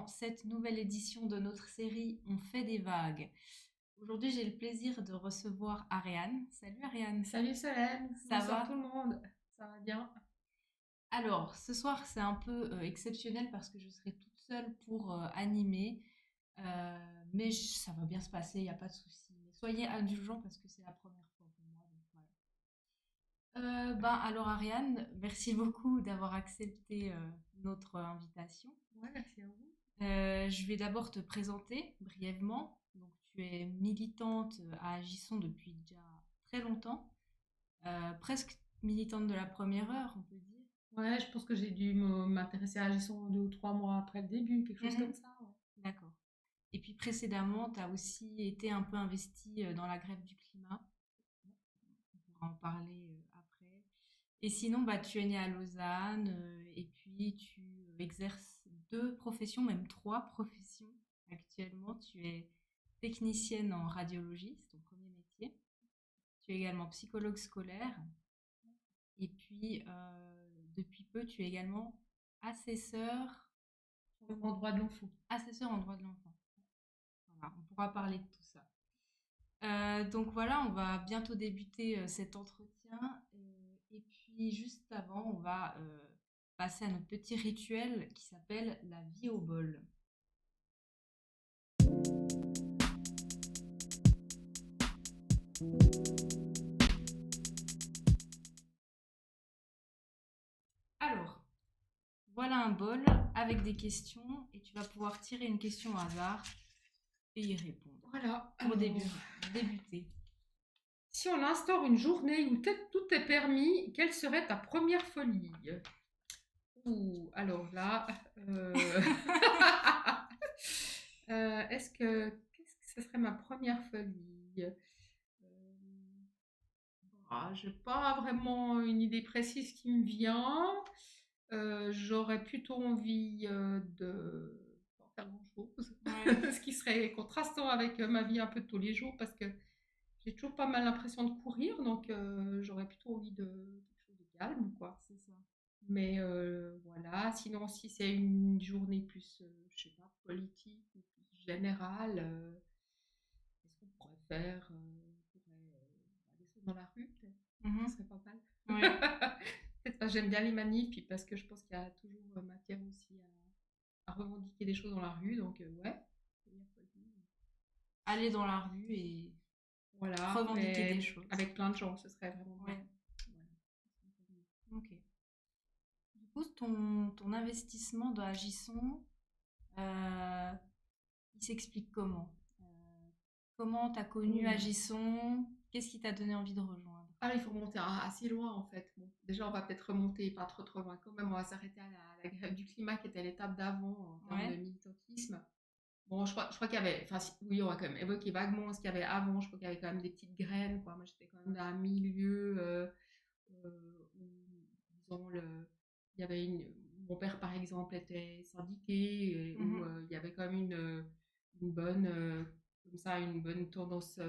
dans cette nouvelle édition de notre série On fait des vagues. Aujourd'hui, j'ai le plaisir de recevoir Ariane. Salut Ariane, Salut Solène, ça bonsoir va? tout le monde, ça va bien? Alors, ce soir, c'est un peu exceptionnel parce que je serai toute seule pour animer, mais ça va bien se passer, il n'y a pas de souci. Soyez indulgents parce que c'est la première fois pour moi. Donc voilà. Alors Ariane, merci beaucoup d'avoir accepté notre invitation. Ouais, merci à vous. Je vais d'abord te présenter brièvement. Donc, tu es militante à Agisson depuis déjà très longtemps, presque militante de la première heure, on peut dire. Ouais, je pense que j'ai dû m'intéresser à Agissons 2 ou 3 mois après le début, quelque chose comme Mhm. ça. Ouais. D'accord. Et puis précédemment, tu as aussi été un peu investie dans la grève du climat. On pourra en parler après. Et sinon, tu es née à Lausanne et puis tu exerces deux professions, même trois professions actuellement. Tu es technicienne en radiologie, c'est ton premier métier. Tu es également psychologue scolaire. Et puis, depuis peu, tu es également assesseur, En droit de l'enfant. assesseur en droit de l'enfant. Voilà, on pourra parler de tout ça. Donc voilà, on va bientôt débuter cet entretien. Et puis juste avant, on va passer à notre petit rituel qui s'appelle la vie au bol. Alors, voilà un bol avec des questions et tu vas pouvoir tirer une question au hasard et y répondre. Voilà, Pour alors, débuter. si on instaure une journée où tout est permis, quelle serait ta première folie? Ouh, alors là, euh, qu'est-ce que ce serait ma première folie? J'ai pas vraiment une idée précise qui me vient. J'aurais plutôt envie de pas faire grand-chose, Ouais. ce qui serait contrastant avec ma vie un peu de tous les jours parce que j'ai toujours pas mal l'impression de courir, donc j'aurais plutôt envie de quelque chose de calme, quoi. C'est ça. Mais voilà, sinon si c'est une journée plus, je sais pas, politique ou plus générale, qu'est-ce qu'on pourrait faire? On pourrait descendre dans la rue, peut-être. Ce Mhm. serait pas mal. Ouais. Peut-être parce que j'aime bien les manifs, puis parce que je pense qu'il y a toujours matière aussi à revendiquer des choses dans la rue, donc ouais. Première folie. Aller dans la rue et Voilà, revendiquer des mais choses. avec plein de gens, ce serait vraiment bien. Ouais. Voilà. Ok. Du coup, ton investissement dans Agisson, euh, il s'explique comment? Comment t'as connu Ouh. Agisson? Qu'est-ce qui t'a donné envie de rejoindre? Ah, il faut remonter assez loin en fait. Bon, déjà, on va peut-être remonter pas trop loin quand même. On va s'arrêter à la grève du climat qui était l'étape d'avant en termes de Ouais. militantisme. Bon, je crois qu'il y avait, enfin, oui, on va quand même évoquer vaguement ce qu'il y avait avant. Je crois qu'il y avait quand même des petites graines, quoi. Moi, j'étais quand même dans un milieu où, disons, il y avait mon père, par exemple, était syndiqué, et où Mhm. il y avait quand même une bonne, comme ça, une bonne tendance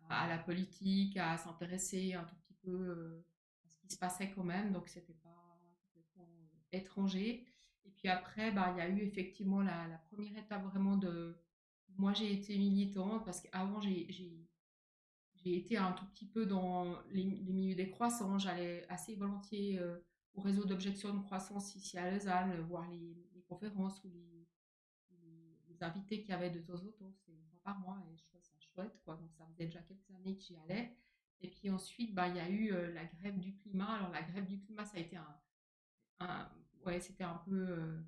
à la politique, à s'intéresser un tout petit peu à ce qui se passait quand même. Donc, c'était pas complètement étranger. Et puis après, bah, il y a eu effectivement la première étape vraiment de. Moi, j'ai été militante parce qu'avant, j'ai été un tout petit peu dans les milieux des croissants. J'allais assez volontiers au réseau d'objection de croissance ici à Lausanne, voir les conférences ou les invités qu'il y avait de temps en temps. C'était une fois par mois et je trouvais ça chouette, quoi. Donc ça faisait déjà quelques années que j'y allais. Et puis ensuite, bah, il y a eu la grève du climat. Alors la grève du climat, ça a été un- ouais, c'était un peu.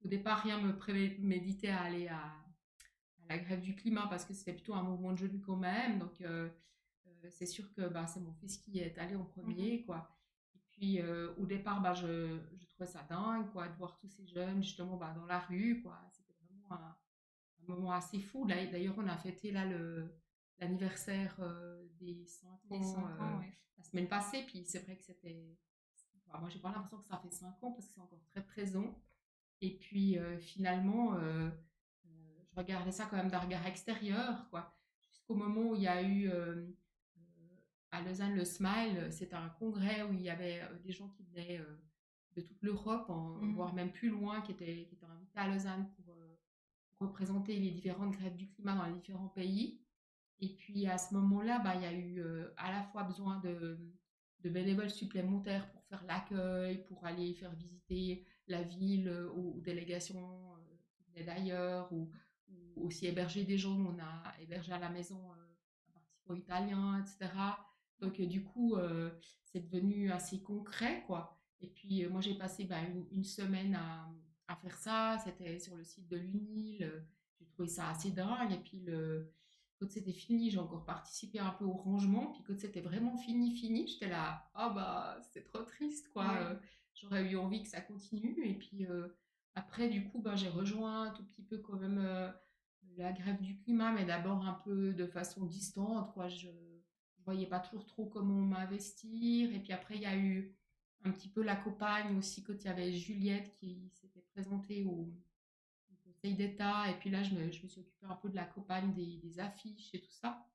Au départ, rien me préméditait à aller à la grève du climat parce que c'était plutôt un mouvement de jeunes quand même. Donc c'est sûr que bah, c'est mon fils qui est allé en Mhm. premier, quoi. Et puis au départ, bah, je trouvais ça dingue, quoi, de voir tous ces jeunes justement bah, dans la rue, quoi. C'était vraiment un moment assez fou. D'ailleurs, on a fêté là l'anniversaire des 5 Les ans 5 ans, ouais. la semaine passée. Puis c'est vrai que enfin, moi, j'ai pas l'impression que ça fait 5 ans parce que c'est encore très présent. Et puis finalement, je regardais ça quand même d'un regard extérieur, quoi. Jusqu'au moment où il y a eu à Lausanne le Smile, c'était un congrès où il y avait des gens qui venaient de toute l'Europe, Mhm. voire même plus loin, qui étaient invités à Lausanne représenter les différentes grèves du climat dans les différents pays. Et puis à ce moment-là, bah, il y a eu à la fois besoin de bénévoles supplémentaires pour faire l'accueil, pour aller faire visiter la ville aux délégations qui venaient d'ailleurs, ou aussi héberger des gens. On a hébergé à la maison un participant italien, etc. Donc du coup, c'est devenu assez concret, quoi. Et puis moi, j'ai passé une semaine à faire ça. C'était sur le site de l'UNIL. J'ai trouvé ça assez dingue. Et puis quand c'était fini, j'ai encore participé un peu au rangement. Puis quand c'était vraiment fini, j'étais là, ah bah c'est trop triste quoi. Ouais. J'aurais eu envie que ça continue. Et puis après, du coup, bah, j'ai rejoint un tout petit peu quand même la grève du climat, mais d'abord un peu de façon distante quoi. Je voyais pas toujours trop comment m'investir. Et puis après, il y a eu un petit peu la campagne aussi quand il y avait Juliette qui s'était présentée au Conseil d'État. Et puis là, je me suis occupée un peu de la campagne des affiches et tout ça.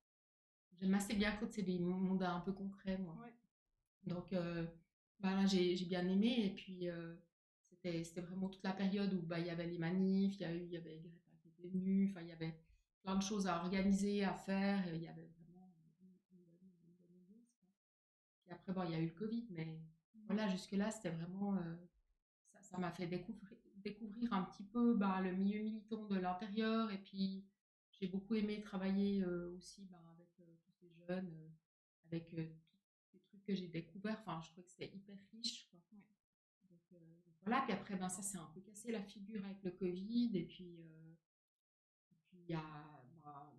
J'aime assez bien quand c'est des mandats un peu concrets, moi. Ouais. Donc bah là, j'ai bien aimé. Et puis, c'était vraiment toute la période où bah, il y avait les manifs, il y avait Greta qui était venue, enfin, il y avait plein de choses à organiser, à faire. Et il y avait vraiment une bonne ambiance, quoi. Puis après, bon, il y a eu le Covid, mais voilà, jusque-là, c'était vraiment. Ça m'a fait découvrir un petit peu bah, le milieu militant de l'intérieur. Et puis, j'ai beaucoup aimé travailler aussi bah, avec tous ces jeunes, avec tous les trucs que j'ai découverts. Enfin, je trouvais que c'était hyper riche, quoi. Ouais. Donc voilà, puis après, ben, ça s'est un peu cassé la figure avec le Covid. Et puis il y a, bah,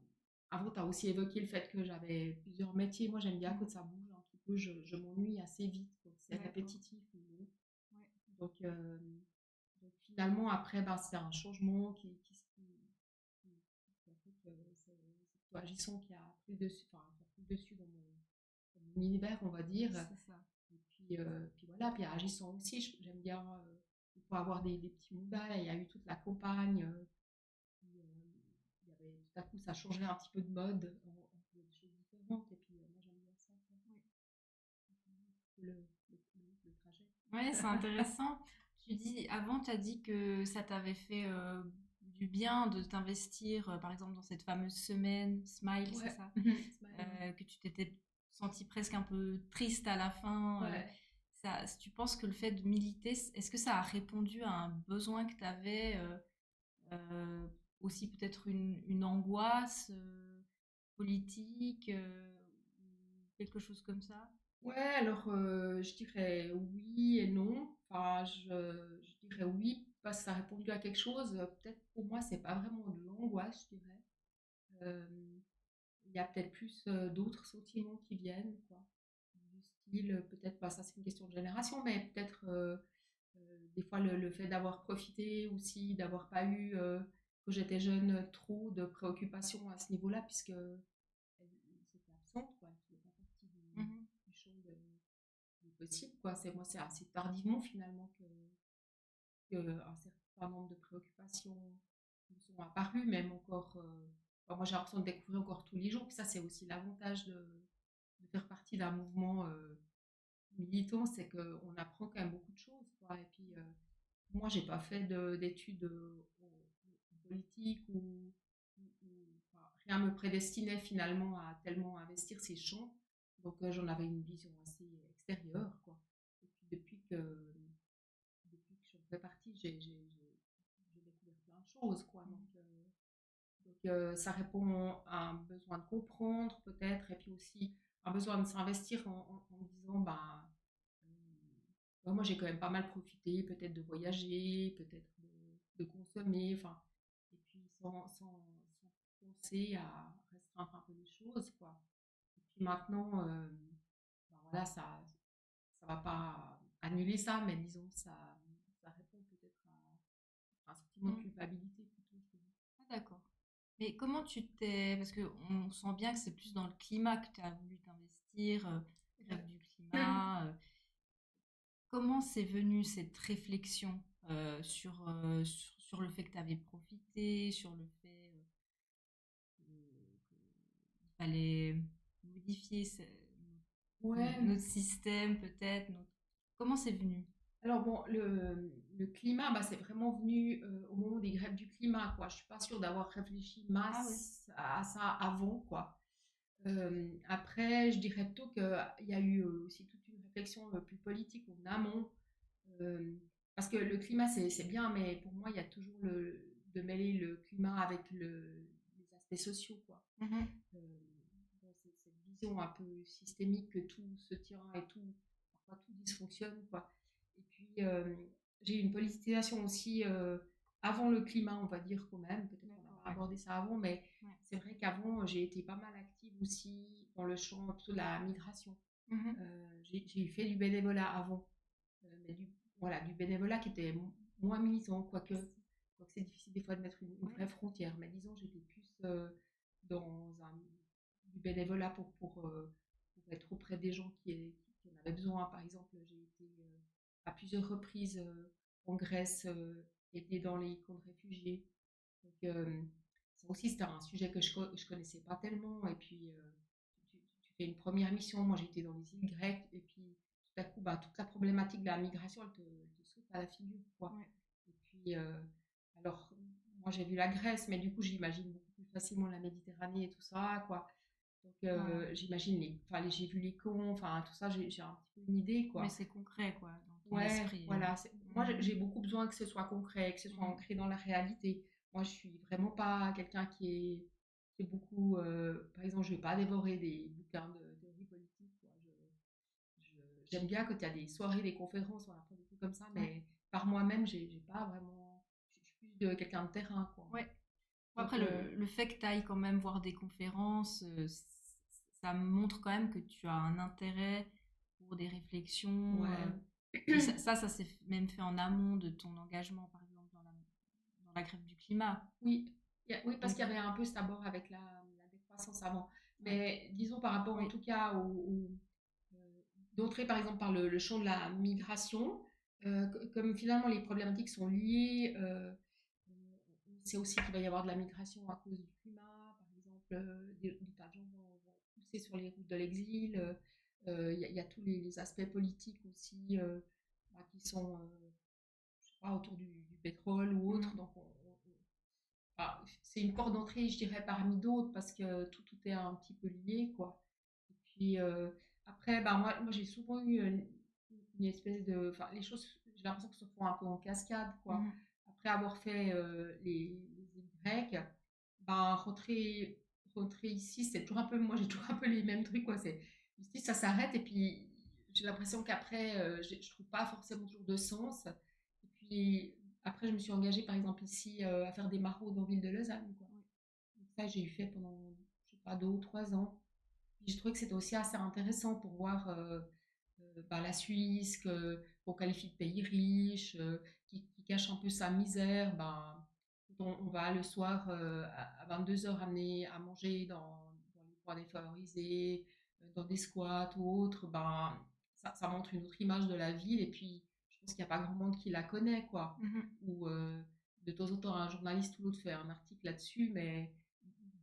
avant, tu as aussi évoqué le fait que j'avais plusieurs métiers. Moi, j'aime bien quand ça bouge un petit peu. Je m'ennuie assez vite quand c'est D'accord. répétitif ou non. Ouais. Donc finalement, après, ben, c'est un changement qui a fait que c'est plutôt Agissant qui a pris le dessus, enfin, qui a pris le dessus dans mon univers, on va dire. C'est ça. Et puis voilà, puis Agissant aussi, j'aime bien, il faut avoir des petits mandats. Il y a eu toute la campagne. Puis, il y avait, tout à coup, ça changeait un petit peu de mode. On faisait des choses différentes. Et puis, moi, j'aime bien ça, quoi. Ouais. Le trajet. Ouais, c'est intéressant. Tu dis, avant, tu as dit que ça t'avait fait du bien de t'investir, par exemple, dans cette fameuse semaine Smile, c'est Ouais. ça? Smile, ouais. Que tu t'étais senti presque un peu triste à la fin. Ouais. Tu penses que le fait de militer, est-ce que ça a répondu à un besoin que tu avais, aussi peut-être une angoisse politique, ou quelque chose comme ça? Ouais, alors je dirais oui et non. Enfin, je dirais oui parce que ça a répondu à quelque chose. Peut-être pour moi, c'est pas vraiment de l'angoisse, je dirais. Euh, Il y a peut-être plus d'autres sentiments qui viennent, quoi. Du style, peut-être, bah, ça c'est une question de génération, mais peut-être des fois le fait d'avoir profité aussi, d'avoir pas eu, quand j'étais jeune, trop de préoccupations à ce niveau-là, puisque c'était absente, quoi. Elle faisait pas partie Mhm. du champ du possible, quoi. C'est assez tardivement finalement que un certain nombre de préoccupations me sont apparues, même encore. Enfin, moi, j'ai l'impression de découvrir encore tous les jours. Puis ça, c'est aussi l'avantage de faire partie d'un mouvement militant, c'est qu'on apprend quand même beaucoup de choses, quoi. Et puis, moi, j'ai pas fait d'études en politique enfin, rien me prédestinait finalement à tellement investir ces champs. Donc, j'en avais une vision assez extérieure, quoi. Et puis, depuis que je fais partie, j'ai découvert plein de choses, quoi. Ça répond à un besoin de comprendre, peut-être, et puis aussi un besoin de s'investir en disant, ben, moi j'ai quand même pas mal profité, peut-être de voyager, peut-être de consommer, enfin, et puis sans penser à restreindre un peu les choses, quoi. Et puis maintenant, ben voilà, ça va pas annuler ça, mais disons, ça répond peut-être à un sentiment de Mm. culpabilité plutôt, je dirais. Ah, d'accord. Mais comment tu t'es... Parce qu'on sent bien que c'est plus dans le climat que tu as voulu t'investir, grève du Ouais. climat. Comment c'est venu cette réflexion sur le fait que tu avais profité, sur le fait qu'il fallait modifier Ouais, notre système peut-être. Comment c'est venu? Alors bon, le climat, bah, c'est vraiment venu au moment des grèves du climat, quoi. Je suis pas sûre d'avoir réfléchi Ah ouais. masse à ça avant, quoi. Après, je dirais plutôt qu'il y a eu aussi toute une réflexion plus politique en amont. euh, Parce que le climat, c'est bien, mais pour moi, il y a toujours de mêler le climat avec les aspects sociaux, quoi. Mhm. Euh, bon, cette vision un peu systémique que tout se tient et parfois tout dysfonctionne, quoi. Et puis, j'ai eu une politisation aussi avant le climat, on va dire quand même. Peut-être qu'on n'a D'accord, pas ouais. abordé ça avant, mais Ouais. c'est vrai qu'avant, j'ai été pas mal active aussi dans le champ plutôt de la migration. Mhm. J'ai eu fait du bénévolat avant, mais voilà, du bénévolat qui était moins militant, quoique c'est difficile des fois de mettre une Ouais. vraie frontière. Mais disons, j'étais plus dans du bénévolat pour être auprès des gens qui en avaient besoin. Par exemple, j'ai été à plusieurs reprises en Grèce, aider dans les camps de réfugiés. Donc, ça aussi, c'était un sujet que je connaissais pas tellement. Et puis, tu fais une première mission. Moi, j'étais dans les îles grecques. Et puis, tout à coup, bah, toute la problématique de la migration, elle te saute à la figure, quoi. Ouais. Et puis, alors, moi, j'ai vu la Grèce, mais du coup, j'imagine beaucoup plus facilement la Méditerranée et tout ça, quoi. Donc, Ouais. j'imagine j'ai vu les camps, enfin, tout ça, j'ai un petit peu une idée, Mais quoi. c'est concret, quoi, dans ton Ouais, esprit. voilà. Moi, Mhm. j'ai beaucoup besoin que ce soit concret, que ce soit Mhm. ancré dans la réalité. Moi, je suis vraiment pas quelqu'un qui est beaucoup. Par exemple, je vais pas dévorer des bouquins de théorie politique, quoi. J'aime bien quand il y a des soirées, des conférences, on apprend des trucs comme ça, Ouais. mais par moi-même, j'ai pas vraiment. Je suis plus de quelqu'un de terrain, quoi. Ouais. Bon, Donc, après, le fait que tu ailles quand même voir des conférences, ça montre quand même que tu as un intérêt pour des réflexions. ouais. Puis ça s'est même fait en amont de ton engagement, par exemple, dans la grève du climat. Oui, oui, parce Donc, qu'il y avait un peu cet abord avec la décroissance avant. ouais, Mais disons par rapport en oui. tout cas d'entrer par exemple par le champ de la migration, comme finalement les problématiques sont liées, on sait aussi qu'il va y avoir de la migration à cause du climat, par exemple, des tas de gens vont pousser sur les routes de l'exil, il y a tous les aspects politiques aussi bah, qui sont, je sais pas, autour du pétrole ou autre, Mhm. donc enfin, c'est une porte d'entrée, je dirais, parmi d'autres, parce que tout est un petit peu lié, quoi. Et puis, après, bah, moi j'ai souvent eu une espèce de... Enfin, les choses, j'ai l'impression que se font un peu en cascade, quoi. Mhm. Après avoir fait les Y, bah, rentrer ici, c'est toujours un peu... Moi, j'ai toujours un peu les mêmes trucs, quoi. Ici, ça s'arrête, et puis j'ai l'impression qu'après, je trouve pas forcément toujours de sens. Et puis, après, je me suis engagée, par exemple, ici, à faire des maraudes en ville de Lausanne, quoi. Ouais. Donc ça, j'ai eu fait pendant, je sais pas, 2 ou 3 ans. Puis je trouvais que c'était aussi assez intéressant pour voir bah, la Suisse, qu'on qualifie de pays riche, qui cache un peu sa misère. Ben, on va le soir à 22 heures amener à manger dans les coins défavorisés, dans des squats ou autres. Ben, ça montre une autre image de la ville. Et puis, je pense qu'il n'y a pas grand monde qui la connaît, quoi. Mhm. Ou de temps en temps, un journaliste ou l'autre fait un article là-dessus, mais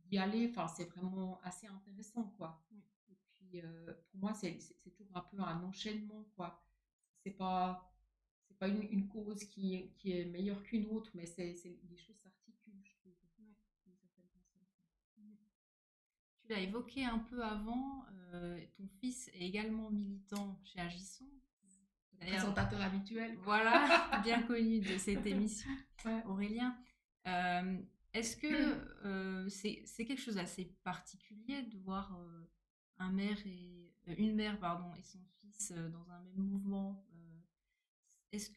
d'y aller, enfin, c'est vraiment assez intéressant, quoi. Ouais. Et puis, pour moi, c'est toujours un peu un enchaînement, quoi. C'est pas, c'est pas une cause qui est meilleure qu'une autre, mais les choses s'articulent, je trouve, Ouais. d'une certaine façon. Mhm. Tu l'as évoqué un peu avant, ton fils est également militant chez Agisson. Le D'ailleurs, présentateur habituel, quoi. voilà, bien connu de cette émission, Ouais. Aurélien. Euh, Est-ce que c'est quelque chose d'assez particulier de voir une mère pardon, et son fils dans un même mouvement est-ce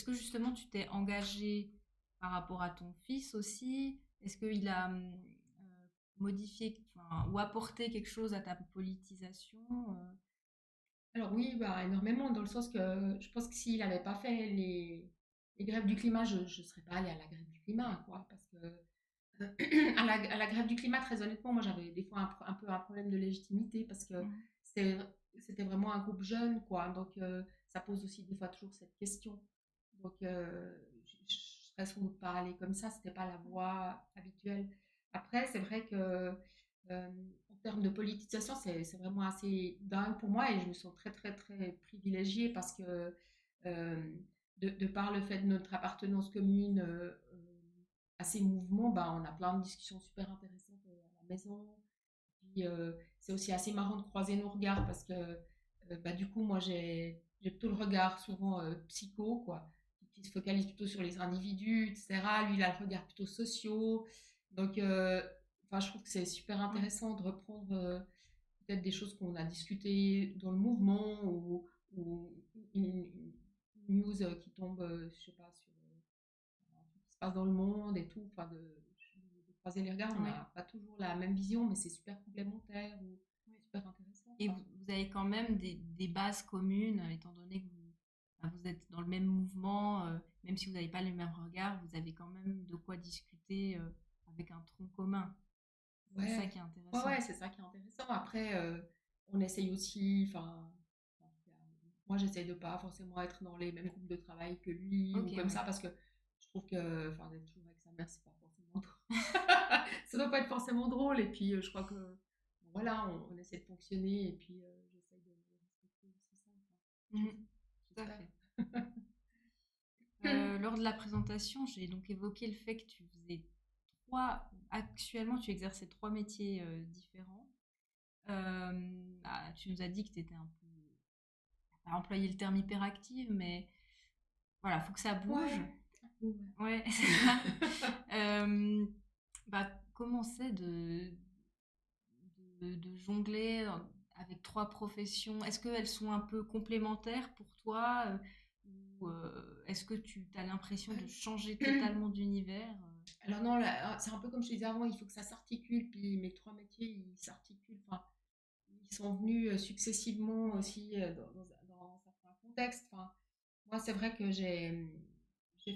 que justement tu t'es engagé par rapport à ton fils aussi? Est-ce qu'il a modifié enfin, ou apporté quelque chose à ta politisation Alors oui, bah, énormément, dans le sens que je pense que s'il n'avait pas fait les grèves du climat, je ne serais pas allée à la grève du climat, quoi, parce que à la grève du climat, très honnêtement, moi j'avais des fois un peu un problème de légitimité parce que Mhm. c'est- c'était vraiment un groupe jeune, quoi. Donc ça pose aussi des fois toujours cette question. Donc je serais sans doute pas allée comme ça, c'était pas la voie habituelle. Après, c'est vrai que en termes de politisation, c'est vraiment assez dingue pour moi et je me sens très très très privilégiée parce que euh, de par le fait de notre appartenance commune à ces mouvements, bah, on a plein de discussions super intéressantes à la maison. Puis c'est aussi assez marrant de croiser nos regards parce que bah, du coup, moi j'ai plutôt le regard souvent psycho, quoi, qui se focalise plutôt sur les individus, etc. Lui, il a le regard plutôt sociaux. Donc, enfin, je trouve que c'est super Ouais. intéressant de reprendre peut-être des choses qu'on a discutées dans le mouvement ou une news qui tombe, je sais pas, sur un truc qui se passe dans le monde et tout. Enfin, de croiser les regards, on Ouais. n'a pas toujours la même vision, mais c'est super complémentaire ou Ouais. super intéressant, Et quoi. vous avez quand même des bases communes, étant donné que vous êtes dans le même mouvement, même si vous n'avez pas les mêmes regards, vous avez quand même de quoi discuter avec un tronc commun. C'est ça Ouais, qui est ouais, intéressant. ouais, c'est ça qui est intéressant. Après, on essaye aussi, enfin, moi j'essaye de pas forcément être dans les mêmes groupes de travail que lui Ok, ou comme ouais. ça parce que je trouve que, enfin, d'être toujours avec sa mère, c'est pas forcément drôle. Ça doit pas être forcément drôle. Et puis, je crois que, bon, voilà, on essaie de fonctionner et puis j'essaye de le respecter aussi ça, quoi. Mhm, tout à J'espère. fait. Lors de la présentation, j'ai donc évoqué le fait que tu faisais actuellement tu exerçais trois métiers différents. Tu nous as dit que tu étais un peu, pas employer le terme hyperactive, mais voilà, faut que ça bouge. Ouais. Ouais. Ouais, c'est ça. Euh, Bah, comment c'est de jongler avec trois professions? Est-ce qu'elles sont un peu complémentaires pour toi ou est-ce que tu as l'impression de changer Ouais. totalement d'univers? Alors non, là, c'est un peu comme je disais avant, il faut que ça s'articule, puis mes trois métiers, ils s'articulent, enfin, ils sont venus successivement Ouais. aussi dans certains contextes. Enfin, moi, c'est vrai que j'ai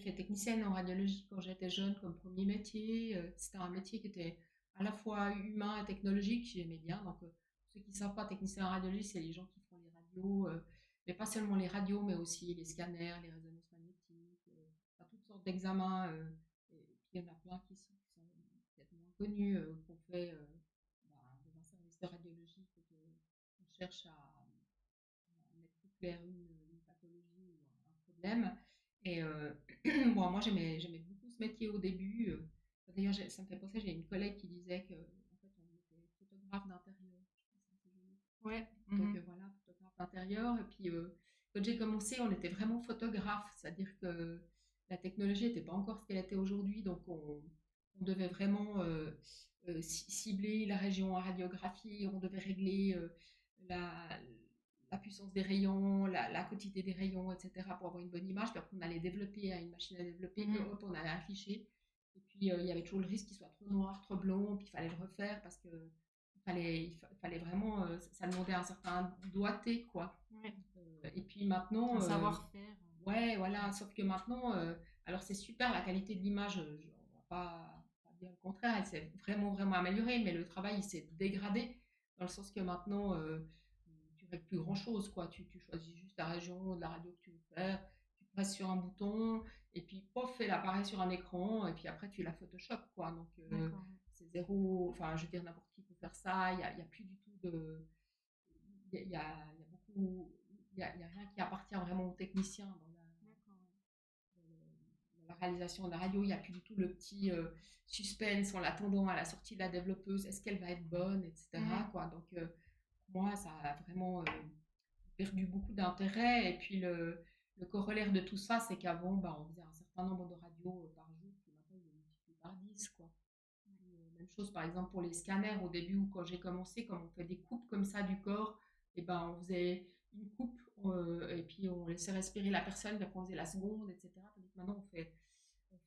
fait technicienne en radiologie quand j'étais jeune comme premier métier. C'était un métier qui était à la fois humain et technologique, j'aimais bien. Donc, pour ceux qui ne savent pas, technicien en radiologie, c'est les gens qui font les radios, mais pas seulement les radios, mais aussi les scanners, les résonances magnétiques, enfin, toutes sortes d'examens. Et puis, il y en a plein qui sont peut-être moins connus, qu'on fait bah, dans un service de radiologie quand on cherche à mettre au clair une pathologie ou un problème. Et bon, moi, j'aimais beaucoup ce métier au début. D'ailleurs, ça me fait penser, j'ai une collègue qui disait que en fait, on était photographe d'intérieur. Je trouve ça assez joli. Ouais. Donc Mhm. voilà, photographe d'intérieur. Et puis, quand j'ai commencé, on était vraiment photographe, c'est-à-dire que la technologie n'était pas encore ce qu'elle était aujourd'hui. Donc, on devait vraiment cibler la région en radiographie, on devait régler la, la puissance des rayons, la quantité des rayons, etc. pour avoir une bonne image. Puis après, on allait développer à une machine à développer, et Mhm. hop, on allait afficher. Et puis, il y avait toujours le risque qu'il soit trop noir, trop blond, puis il fallait le refaire parce que il fallait vraiment, ça demandait un certain doigté, quoi. Ouais. Et puis maintenant, Un savoir-faire. ouais, voilà, sauf que maintenant, alors c'est super, la qualité de l'image, on va pas dire le contraire, elle s'est vraiment, vraiment améliorée, mais le travail, il s'est dégradé, dans le sens que maintenant, tu règles plus grand-chose, quoi. Tu choisis juste la région de la radio que tu veux faire, tu presses sur un bouton, et puis, pof, elle apparaît sur un écran, et puis après, tu la Photoshop, quoi. Donc, D'accord. c'est zéro, enfin, je veux dire, n'importe qui peut faire ça, il y a plus du tout de il y a beaucoup, il y a rien qui appartient vraiment aux techniciens D'accord. dans la réalisation de la radio. Il n'y a plus du tout le petit suspense en l'attendant à la sortie de la développeuse. Est-ce qu'elle va être bonne, etc. Mhm. Quoi. Donc, pour moi, ça a vraiment perdu beaucoup d'intérêt. Et puis, le corollaire de tout ça, c'est qu'avant, bah, on faisait un certain nombre de radios par jour, puis maintenant, il est multiplié par 10, quoi. Même chose, par exemple, pour les scanners. Au début, quand j'ai commencé, comme on fait des coupes comme ça du corps, et ben, on faisait une coupe et puis on laissait respirer la personne, puis après on faisait la seconde, etc. Tandis que maintenant, on fait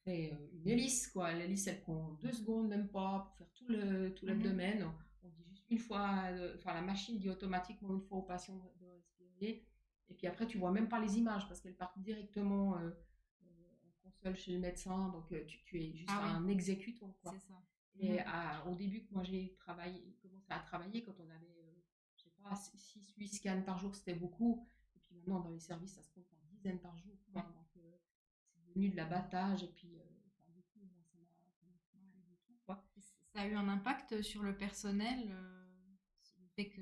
une hélice, quoi. L'hélice, elle prend 2 secondes, même pas, pour faire tout Mhm. l'abdomen. On dit juste une fois, enfin, la machine dit automatiquement une fois au patient de respirer. Et puis après, tu vois même pas les images parce qu'elles partent directement en console chez le médecin. Donc, tu es juste Ah oui, un exécutant, c'est quoi. ça. Et Mhm. au début que moi j'ai commencé à travailler, quand on avait, je sais pas, 6-8 scans par jour, c'était beaucoup. Et puis maintenant, dans les services, ça se compte par dizaines par jour, quoi. Ouais. Donc, c'est devenu de l'abattage. Et puis, enfin, du coup, moi, ça m'a Ouais. plus du tout, quoi. Et ça a eu un impact sur le personnel, le fait que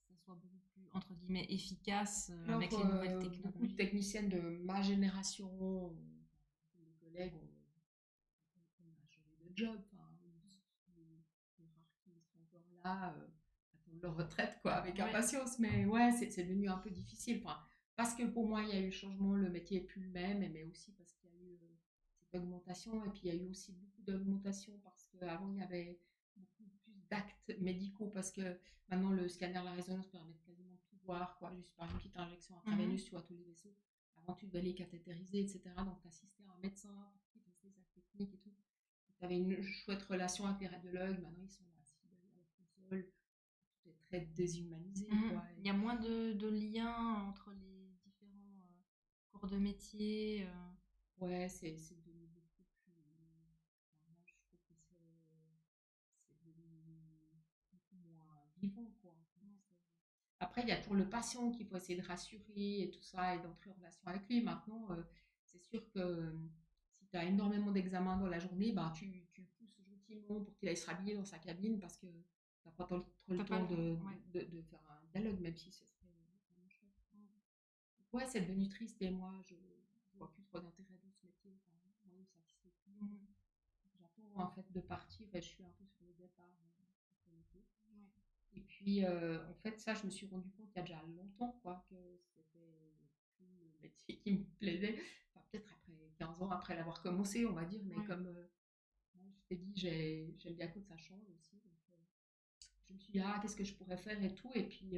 ça soit beaucoup plus entre guillemets, efficace avec Alors, les nouvelles beaucoup de technologies? techniciennes de ma génération, mes collègues, on a changé de job. Enfin, les rares qui sont encore là attendent leur retraite quoi, avec Ouais. impatience. Mais ouais, c'est devenu un peu difficile. Enfin, parce que pour moi, il y a eu le changement, le métier n'est plus le même, mais aussi parce qu'il y a eu cette augmentation. Et puis, il y a eu aussi beaucoup d'augmentation parce qu'avant, il y avait beaucoup plus d'actes médicaux parce que maintenant, le scanner, la résonance permet de quasiment tout voir, quoi, juste par une petite injection intraveineuse, tu vois tous les vaisseaux. Avant, tu devais les cathétériser, etc. Donc, tu assistais à un médecin qui faisait des actes techniques et tout. Tu avais une chouette relation avec les radiologues. Maintenant, ils sont assis derrière leur console. Tout est très déshumanisé, quoi. Il y a moins de liens entre les différents corps de métier. Ouais, c'est devenu beaucoup plus. Enfin, moi, je trouve que c'est devenu beaucoup moins vivant, quoi. Après, il y a toujours le patient qu'il faut essayer de rassurer et tout ça, et d'entrer en relation avec lui. Maintenant, c'est sûr que si tu as énormément d'examens dans la journée, ben, tu le pousses gentiment pour qu'il aille se rhabiller dans sa cabine parce que tu n'as pas trop le T'as pas temps le temps, ouais. de faire un dialogue, même si ce serait vraiment chouette. Ouais, c'est devenu triste et moi, je vois plus trop d'intérêt dans ce métier. Enfin, moi, il me satisfait plus. J'attends en fait de partir et je suis un peu sur le départ de ce métier. Ouais. Et puis, en fait, ça, je me suis rendu compte il y a déjà longtemps, quoi, que c'était plus le métier qui me plaisait. Enfin, peut-être après 15 ans après l'avoir commencé, on va dire, mais Ouais. comme moi, je t'ai dit, j'aime bien quand ça change aussi. Donc, je me suis dit, ah, qu'est-ce que je pourrais faire et tout. Et puis,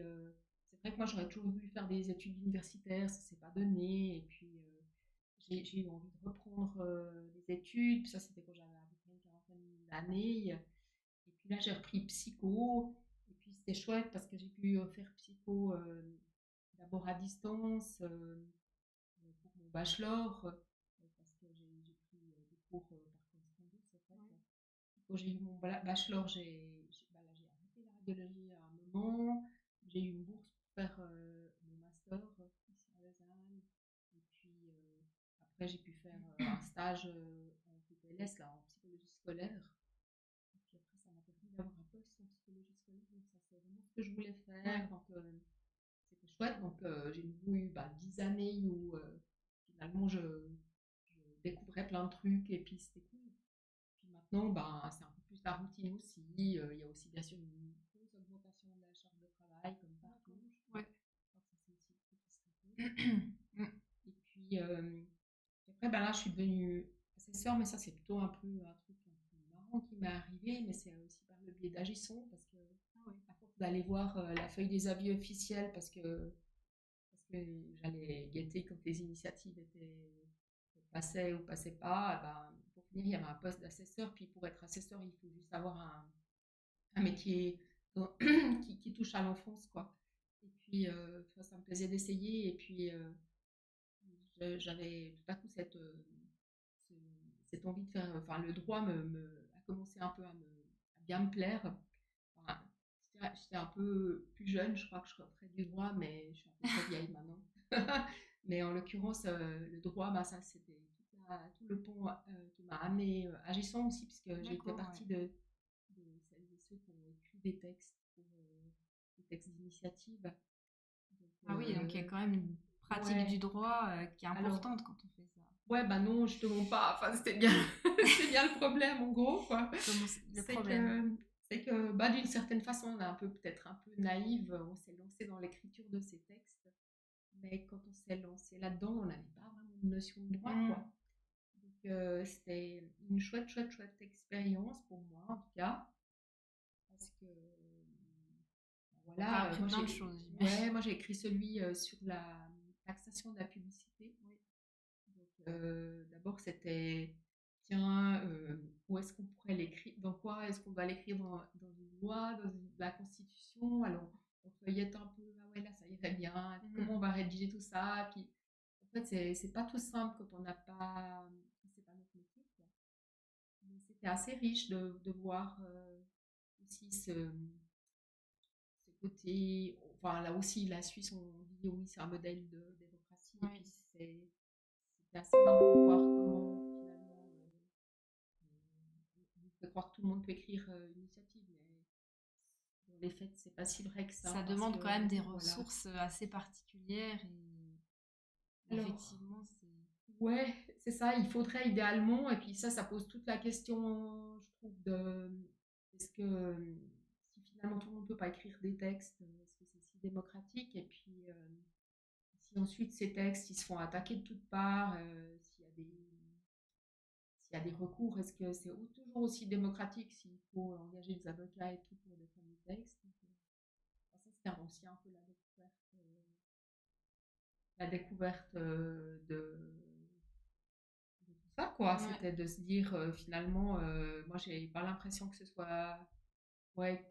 c'est vrai que moi, j'aurais toujours voulu faire des études universitaires, ça s'est pas donné. Et puis, j'ai eu envie de reprendre des études. Puis ça, c'était quand j'avais à peu près une quarantaine d'années. Et puis là, j'ai repris psycho. Et puis c'était chouette parce que j'ai pu faire psycho d'abord à distance pour mon bachelor. Parce que j'ai pris des cours par correspondance, en fait. Ouais. Quand j'ai eu mon bachelor, j'ai arrêté la radiologie à un moment. J'ai eu une bourse pour faire mon master ici à Lausanne. Et puis après, j'ai pu faire un stage en PPLS, là, en psychologie scolaire. Et puis après, ça m'a permis d'avoir un poste en psychologie scolaire. Donc ça, c'est vraiment ce que je voulais faire. Ouais. Donc c'était chouette. Donc j'ai eu 10 années où finalement je découvrais plein de trucs et puis c'était cool. Puis maintenant, c'est un peu plus la routine aussi. Il y a aussi bien sûr une grosse augmentation de la charge de travail comme partout. Ouais. Je crois que ça c'est aussi le truc qui se répète. Et puis après, là, je suis devenue assesseur, mais ça, c'est plutôt un peu un truc un peu marrant qui m'est arrivé, mais c'est aussi par le biais d'Agisson, parce que à force d'aller voir la feuille des avis officiels, parce que j'allais guetter quand les initiatives passaient ou passaient pas, pour finir, il y avait un poste d'assesseur, puis pour être assesseur, il faut juste avoir un métier qui touche à l'enfance, quoi. Et puis, ça me plaisait d'essayer, et puis j'avais tout à coup cette envie de faire, enfin le droit a commencé un peu à bien me plaire. Enfin, j'étais un peu plus jeune, je crois que je ferais du droit, mais je suis un peu trop vieille maintenant. Mais en l'occurrence, le droit, ça c'était tout le pont qui m'a amené à Gisson aussi, puisque j'ai fait partie de celles et ceux qui ont écrit des textes pour des textes d'initiative. Ah oui, donc il y a quand même une pratique du droit qui est importante quand on fait ça. Ouais, non, justement pas. Enfin, c'était bien le problème, en gros, quoi. Le problème C'est que d'une certaine façon, on est peut-être un peu naïve. On s'est lancé dans l'écriture de ces textes. Mais quand on s'est lancé là-dedans, on n'avait pas vraiment de notion de droit, quoi. Donc, c'était une chouette expérience pour moi, en tout cas. Parce que, voilà. T'as appris plein de choses. Ouais, moi, j'ai écrit celui sur la taxation de la publicité. Oui. Donc, d'abord, c'était, tiens, où est-ce qu'on pourrait l'écrire, dans quoi est-ce qu'on va l'écrire dans une loi, dans la Constitution. Alors, on feuillette un peu, ah ouais, là, ça irait bien, comment on va rédiger tout ça. Puis, en fait, c'est pas tout simple quand on n'a pas, c'est pas notre métier, quoi. Mais c'était assez riche de voir aussi ce côté, enfin, là aussi, la Suisse, on dit, oui, c'est un modèle de démocratie, et puis c'était assez marrant de voir comment finalement on peut croire que tout le monde peut écrire une initiative, mais les faits, c'est pas si vrai que Ça ça parce demande que, quand même des voilà. ressources assez particulières et Alors, effectivement, c'est... ouais, c'est ça, il faudrait idéalement, et puis ça pose toute la question, je trouve, de est-ce que si finalement tout le monde ne peut pas écrire des textes, est-ce que c'est si démocratique? Et puis, si ensuite ces textes ils se font attaquer de toutes parts, s'il y a des recours, est-ce que c'est toujours aussi démocratique s'il faut engager des avocats et tout pour défendre les textes? Donc, ça, c'était aussi un peu la découverte de tout ça, quoi. Ouais. C'était de se dire finalement, moi j'ai pas l'impression que ce soit, ouais,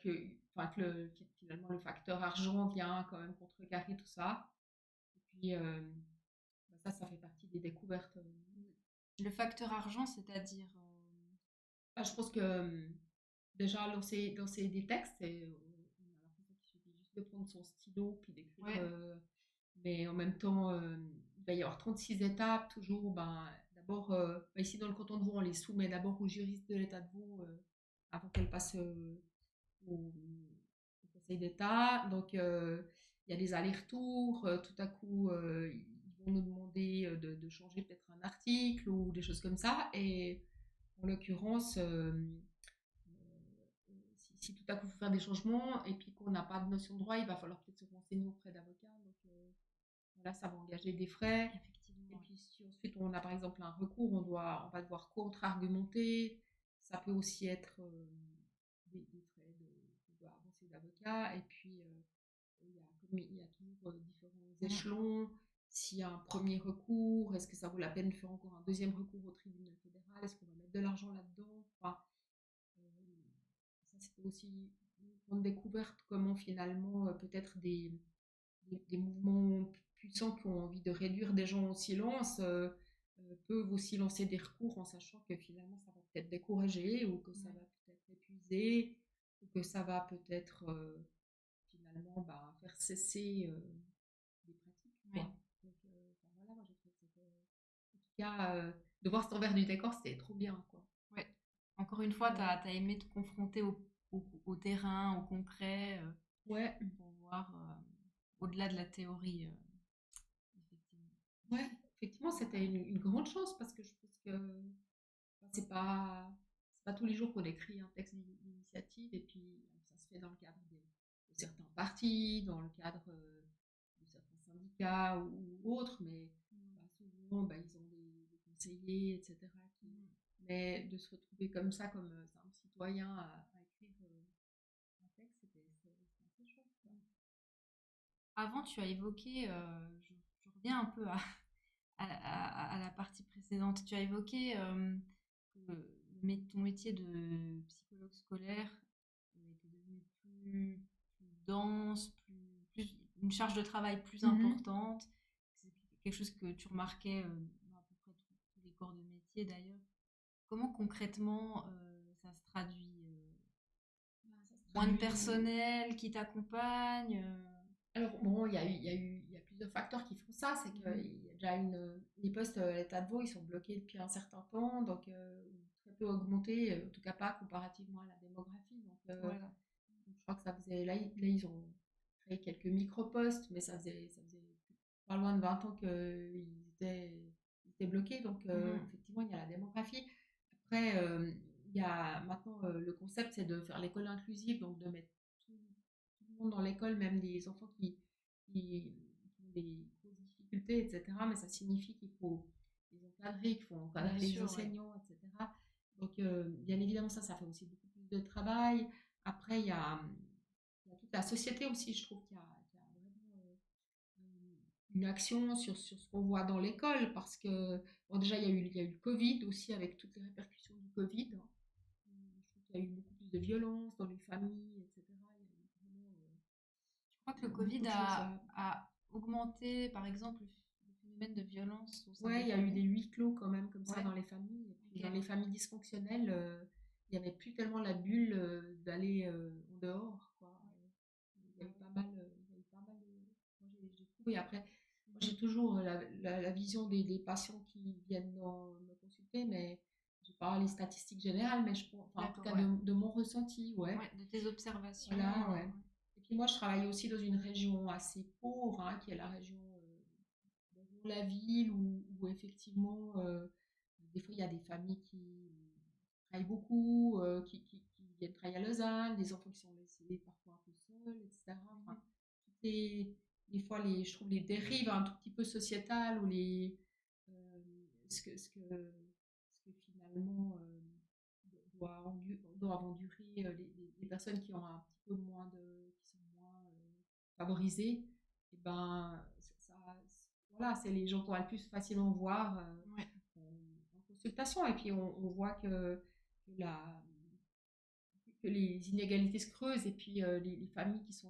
enfin, que finalement le facteur argent vient quand même contrecarrer tout ça. Et puis, bah, ça fait partie des découvertes. Le facteur argent, c'est-à-dire... Ah, je pense que déjà lancer des textes, on a l'impression qu'il suffit juste de prendre son stylo puis d'écrire. Ouais, Mais en même temps, il va y avoir 36 étapes, toujours. Ben, d'abord, ici dans le canton de Vaud, on les soumet d'abord au juriste de l'État de Vaud avant qu'elle passe au Conseil d'État. Donc, il y a des allers-retours. Tout à coup, ils vont nous demander de changer peut-être un article ou des choses comme ça. Et en l'occurrence, si tout à coup il faut faire des changements et puis qu'on n'a pas de notion de droit, il va falloir peut-être se renseigner auprès d'avocats. Donc, là, ça va engager des frais. Et effectivement. puis, si ensuite on a par exemple un recours, on va devoir contre-argumenter. Ça peut aussi être des frais avancés d'avocat. Et puis, il y a toujours différents Mm. échelons. S'il y a un premier recours, est-ce que ça vaut la peine de faire encore un deuxième recours au tribunal fédéral? Est-ce qu'on va mettre de l'argent là-dedans? Enfin, ça, c'était aussi une grande découverte, comment finalement peut-être des mouvements puissants qui ont envie de réduire des gens au silence peuvent aussi lancer des recours en sachant que finalement ça va peut-être décourager ou que ça Ouais. va peut-être épuiser ou que ça va peut-être finalement bah, faire cesser des pratiques. Ouais. Quoi. Donc enfin, voilà, moi j'ai trouvé que c'était... En tout cas, de voir cet envers du décor, c'était trop bien. Quoi. Ouais. Encore une fois, tu Ouais. as aimé te confronter au terrain, au concret, Ouais. pour voir au-delà de la théorie, effectivement. Ouais, effectivement, c'était une grande chance parce que je pense que enfin, c'est pas tous les jours qu'on écrit un texte d'initiative et puis ça se fait dans le cadre de certains partis, dans le cadre de certains syndicats ou autres, mais bah, souvent bah, ils ont des conseillers, etc. Mm. Mais de se retrouver comme ça, comme simple citoyen à écrire un texte, c'est assez chouette. Quoi. Avant, tu as évoqué, je reviens un peu à la partie précédente, tu as évoqué que ton métier de psychologue scolaire était devenu plus dense, une charge de travail plus Mhm. importante. C'est quelque chose que tu remarquais dans à peu près tous les corps de métier d'ailleurs. Comment concrètement ça se traduit Bah, ça se moins de traduit. personnel qui t'accompagne Alors, bon, il y a plusieurs facteurs qui font ça. C'est qu'il Mhm. y a déjà les postes à l'État de Vaud, ils sont bloqués depuis un certain temps, donc très peu augmenté, en tout cas pas comparativement à la démographie. Voilà. Donc, je crois que ça faisait, là, ils ont créé quelques micro-postes, mais ça faisait pas loin de 20 ans ils étaient bloqués. Donc, Mhm. effectivement, il y a la démographie. Après, il y a maintenant le concept, c'est de faire l'école inclusive, donc de mettre tout le monde dans l'école, même des enfants qui ont des grosses difficultés, etc. Mais ça signifie qu'il faut les encadrer, qu'il faut Bien encadrer les sûr, oui. enseignants, etc. Donc, bien évidemment, ça fait aussi beaucoup plus de travail. Après, il y a toute la société aussi, je trouve qu'il y a vraiment une action sur ce qu'on voit dans l'école, parce que, bon, déjà, il y a eu le Covid aussi, avec toutes les répercussions du Covid. Je trouve qu'il y a eu beaucoup plus de violence dans les familles, etc. Il y a eu vraiment Je crois que le beaucoup Covid de choses. a augmenté, par exemple, le phénomène de violence au sein Ouais, des il y a eu des familles. huis clos quand même, comme ça, Ouais, dans les familles. Et puis, dans ok. les familles dysfonctionnelles, il n'y avait plus tellement la bulle d'aller en dehors, quoi. Il y a eu pas mal, il y a eu pas mal moi, j'ai trouvé. Après, moi, j'ai toujours la vision des patients qui viennent me consulter, mais j'ai pas les statistiques générales, mais enfin, en tout D'accord, cas ouais. de mon ressenti, ouais. Ouais, de tes observations, Voilà, ouais. ouais. Et puis moi, je travaille aussi dans une région assez pauvre, hein, qui est la région de la ville, où effectivement, des fois, il y a des familles qui travaillent beaucoup, qui viennent travailler à Lausanne, des enfants qui sont laissés parfois un peu seuls, etc. Mhm. Enfin, toutes des fois, je trouve les dérives un tout petit peu sociétales, ou euh, ce que finalement doivent endurer les personnes qui ont un petit peu moins qui sont moins favorisées, et ben voilà, c'est les gens qu'on va le plus facilement voir Ouais. en consultation. Et puis on voit que la, que les inégalités se creusent, et puis les familles qui sont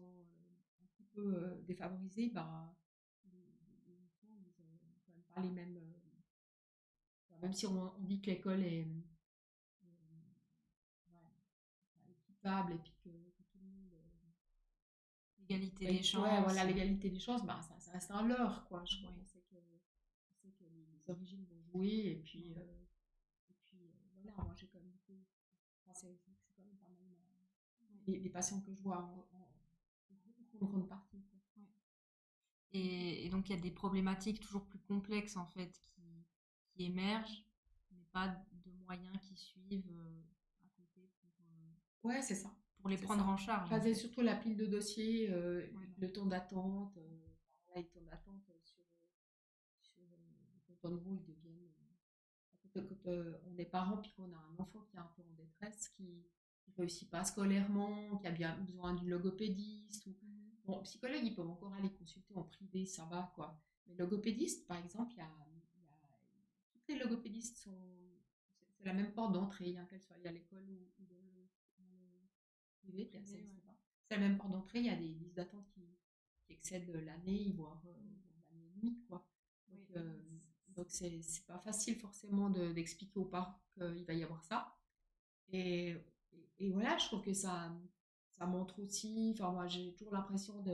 un petit peu défavorisées, ben, les enfants, ils ont quand même pas les mêmes. Même si on dit que l'école est ouais, équitable, et puis que tout le monde. L'égalité Ouais, des ouais, voilà, chances. l'égalité des chances, bah, ça reste un leurre, quoi. Ouais. On sait que les origines vont jouer, et puis voilà, moi j'ai quand même beaucoup. Enfin, c'est quand même pas mal les patients que je vois en grande partie, quoi. Ouais. Et donc, il y a des problématiques toujours plus complexes, en fait, qui émergent, mais pas de moyens qui suivent à côté Ouais, c'est ça. pour les C'est prendre ça. en charge, Enfin, en c'est fait. surtout la pile de dossiers, Voilà. le temps d'attente. Voilà, les temps d'attente sur le canton de Vaud, ils deviennent. Quand on est parent, puis qu'on a un enfant qui est un peu en détresse, qui ne réussit pas scolairement, qui a bien besoin d'une logopédiste. Mhm. Bon, psychologue, ils peuvent encore aller consulter en privé, ça va, quoi. Mais logopédiste, par exemple, toutes les logopédistes c'est la même porte d'entrée, hein, qu'elles soient à l'école ou dans le privé, ça Privé, n'existe ouais. pas. C'est la même porte d'entrée, il y a des listes d'attente qui excèdent l'année, voire l'année et demie, quoi. Donc, Oui. donc c'est pas facile forcément d'expliquer aux parents qu'il va y avoir ça. Et, et voilà, je trouve que ça montre aussi, enfin moi j'ai toujours l'impression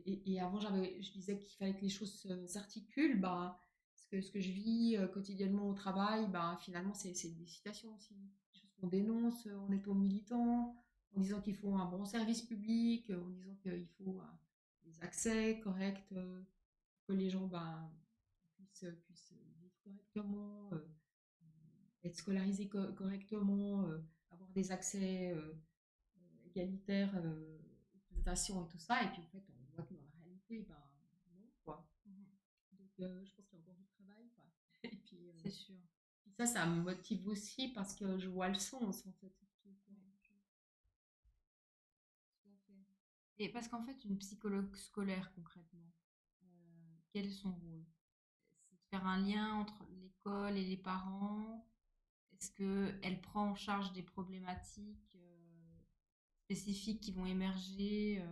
et avant je disais qu'il fallait que les choses s'articulent, bah, ce que je vis quotidiennement au travail, bah, finalement c'est des situations aussi, des choses qu'on dénonce en étant militant, en disant qu'il faut un bon service public, en disant qu'il faut des accès corrects, que les gens puissent vivre correctement, être scolarisés correctement, avoir des accès égalitaires aux prestations et tout ça. Et puis en fait, on voit que dans la réalité, ben non, quoi. Mhm. Donc je pense qu'il y a encore du travail, quoi. Et C'est sûr. puis ça me motive aussi parce que je vois le sens, en fait. Surtout, quoi. Ouais, tout à fait. Et parce qu'en fait, une psychologue scolaire, concrètement, quel est son rôle? C'est de faire un lien entre l'école et les parents. Est-ce qu'elle prend en charge des problématiques spécifiques qui vont émerger?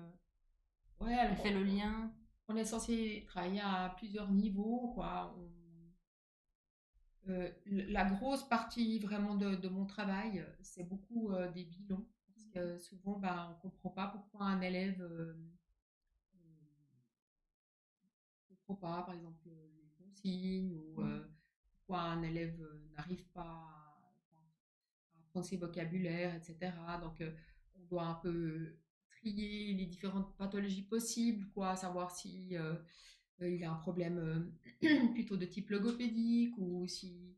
Ouais, Elle fait alors le lien? on est censé travailler à plusieurs niveaux, quoi. La grosse partie vraiment de mon travail, c'est beaucoup des bilans. Parce que souvent, bah, on ne comprend pas pourquoi un élève ne comprend pas, par exemple, les consignes, ou pourquoi un élève n'arrive pas à apprendre ses vocabulaires, etc. Donc, on doit un peu trier les différentes pathologies possibles, quoi, savoir si il a un problème plutôt de type logopédique, ou s'il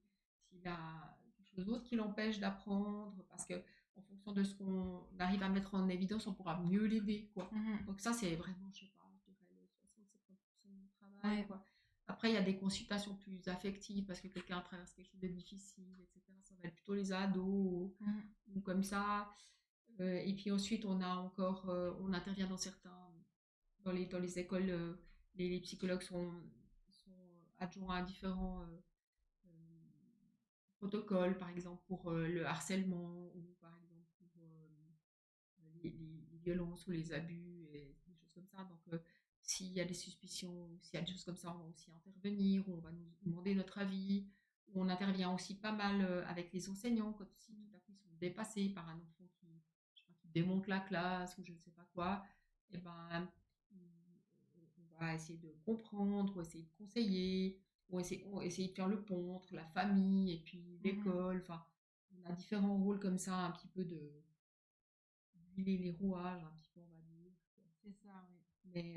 a quelque chose d'autre qui l'empêche d'apprendre, parce que en fonction de ce qu'on arrive à mettre en évidence, on pourra mieux l'aider, quoi. Mhm. Donc ça, c'est vraiment, je sais pas, je dirais le 60-70% de mon travail, Ouais. quoi. Après, il y a des consultations plus affectives, parce que quelqu'un traverse quelque chose de difficile, etc. Ça va être plutôt les ados, Mhm. ou comme ça. Et puis ensuite, on intervient dans les écoles. Les psychologues sont adjoints à différents protocoles, par exemple pour le harcèlement, ou par exemple pour les violences ou les abus, et des choses comme ça. Donc, s'il y a des suspicions, s'il y a des choses comme ça, on va aussi intervenir, on va nous demander notre avis. On intervient aussi pas mal avec les enseignants, quand si tout à coup ils sont dépassés par un enfant je sais pas, qui démonte la classe ou je ne sais pas quoi. Et ben, on va essayer de comprendre, ou essayer de conseiller, ont essayé de faire le pont entre la famille et puis Mmh. l'école. Enfin, on a différents rôles comme ça, un petit peu de huiler les rouages, un petit peu, on va dire. C'est ça, oui. Mais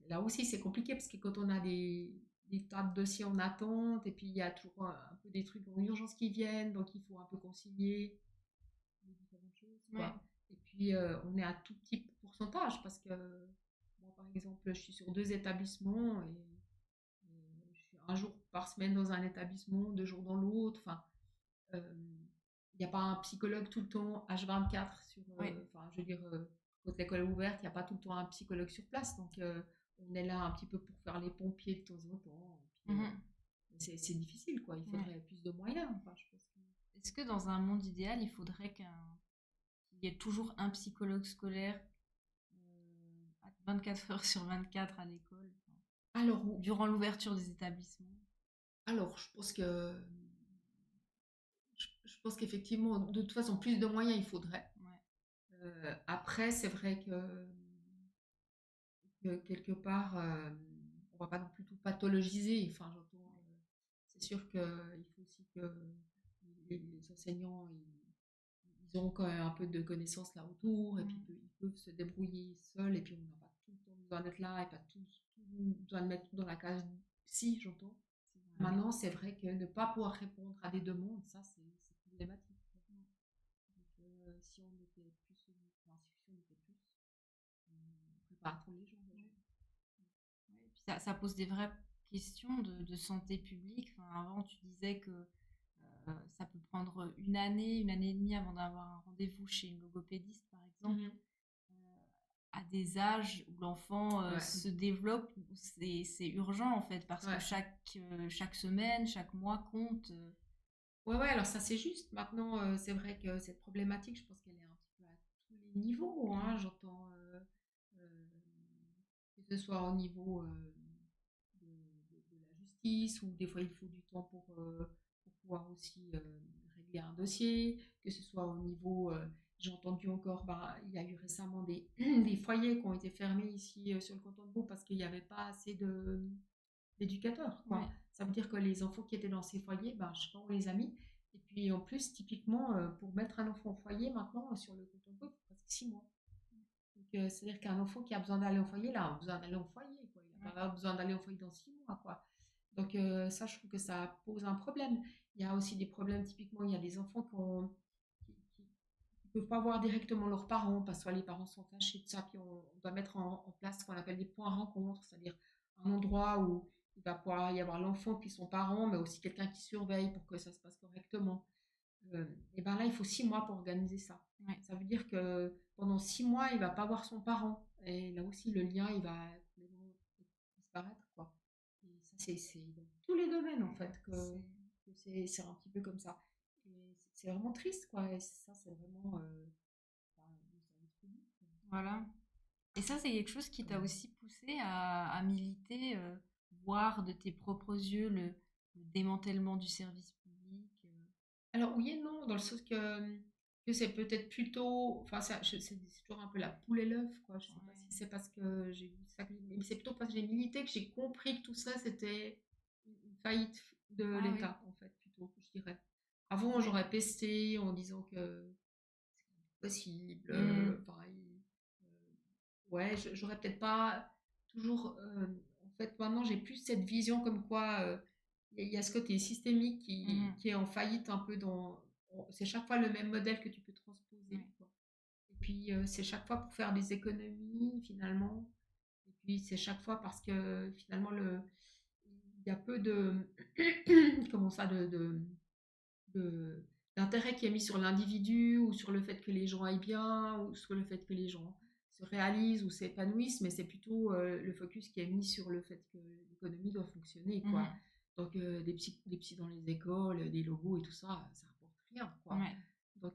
là aussi, c'est compliqué parce que quand on a des tas de dossiers en attente et puis il y a toujours un peu des trucs en urgence qui viennent, donc il faut un peu concilier les différentes choses, Ouais. quoi. Et puis on est à tout petit pourcentage parce que moi, par exemple, je suis sur 2 établissements et je suis un jour par semaine dans un établissement, 2 jours dans l'autre. Enfin, il n'y a pas un psychologue tout le temps H24 sur, Oui. enfin, je veux dire, quand l'école est ouverte, il n'y a pas tout le temps un psychologue sur place. Donc, on est là un petit peu pour faire les pompiers de temps en temps. Et puis, Mmh. c'est difficile, quoi. Il Ouais. faudrait plus de moyens. Enfin, je pense que... Est-ce que dans un monde idéal, il faudrait qu'il y ait toujours un psychologue scolaire à 24 heures sur 24 à l'école, enfin, Alors, durant l'ouverture des établissements? je pense que je pense qu'effectivement, de toute façon, plus de moyens, il faudrait. Ouais. Après, c'est vrai que quelque part, on va pas non plus tout pathologiser. Enfin, j'entends, c'est sûr qu'il faut aussi que les enseignants, ils ont quand même un peu de connaissances là autour, et puis Mmh. qu'ils peuvent se débrouiller seuls, et puis on n'a pas tout le temps besoin d'être là, et pas tout besoin de mettre tout dans la case si, j'entends. C'est vrai, oui. Maintenant, c'est vrai que ne pas pouvoir répondre à des demandes, ça, c'est problématique, quoi. Donc, si on était plus, enfin, si on était plus, on prépare trop les gens déjà. Ouais, et puis ça pose des vraies questions de santé publique. Enfin, avant, tu disais que ça peut prendre une année et demie avant d'avoir un rendez-vous chez une logopédiste, par exemple, Mhm. euh, à des âges où l'enfant Ouais, se développe, où c'est urgent en fait, parce que ouais. chaque semaine, chaque mois compte. Ouais, ouais, alors ça c'est juste. Maintenant, c'est vrai que cette problématique, je pense qu'elle est un petit peu à tous les niveaux, hein. Mm. J'entends que ce soit au niveau de la justice, ou des fois il faut du temps pour pouvoir aussi régler un dossier, que ce soit au niveau, j'ai entendu encore, bah, il y a eu récemment des foyers qui ont été fermés ici sur le canton de Vaud parce qu'il n'y avait pas assez d'éducateurs, quoi. Ouais. Ça veut dire que les enfants qui étaient dans ces foyers, ben, je sais pas, on les a mis. Et puis en plus, typiquement, pour mettre un enfant au foyer, maintenant, sur le canton de Vaud, il faut presque 6 mois. Donc, c'est-à-dire qu'un enfant qui a besoin d'aller au foyer, là, a besoin d'aller au foyer, quoi. Il n'a Ouais. pas besoin d'aller au foyer dans 6 mois, quoi. Donc, ça, je trouve que ça pose un problème. Il y a aussi des problèmes, typiquement, il y a des enfants qui peuvent pas voir directement leurs parents, parce que soit les parents sont fâchés de ça, puis on doit mettre en place ce qu'on appelle des points rencontres, c'est-à-dire un endroit où il va pouvoir y avoir l'enfant puis son parent, mais aussi quelqu'un qui surveille pour que ça se passe correctement. Et ben là, il faut 6 mois pour organiser ça. Ouais. Ça veut dire que pendant 6 mois, il va pas voir son parent. Et là aussi, le lien, il va complètement disparaître, quoi. Et ça, c'est dans tous les domaines, en fait, C'est que c'est un petit peu comme ça. Et c'est vraiment triste, quoi. Et ça, c'est vraiment enfin, le service public, quoi. voilà. Et ça, c'est quelque chose qui t'a aussi poussé à militer, voir de tes propres yeux le démantèlement du service public. Alors oui et non, dans le sens que c'est peut-être plutôt, enfin c'est toujours un peu la poule et l'œuf, quoi. Je sais pas si Ouais. c'est parce que j'ai vu ça, mais c'est plutôt parce que j'ai milité que j'ai compris que tout ça c'était une faillite de Ah oui. l'État, en fait, plutôt, je dirais. Avant, j'aurais pesté en disant que c'est possible, Mm. ouais, j'aurais peut-être pas toujours, en fait, maintenant j'ai plus cette vision comme quoi il y a ce côté systémique qui, Mhm. qui est en faillite un peu c'est chaque fois le même modèle que tu peux transposer, Ouais. quoi. Et puis c'est chaque fois pour faire des économies finalement. Et puis c'est chaque fois parce que finalement il y a peu de, comment ça, de- d'intérêt qui est mis sur l'individu, ou sur le fait que les gens aillent bien, ou sur le fait que les gens se réalisent ou s'épanouissent, mais c'est plutôt le focus qui est mis sur le fait que l'économie doit fonctionner, quoi. Mhm. Donc des psys dans les écoles, des logos et tout ça, ça rapporte rien, quoi. Ouais. Donc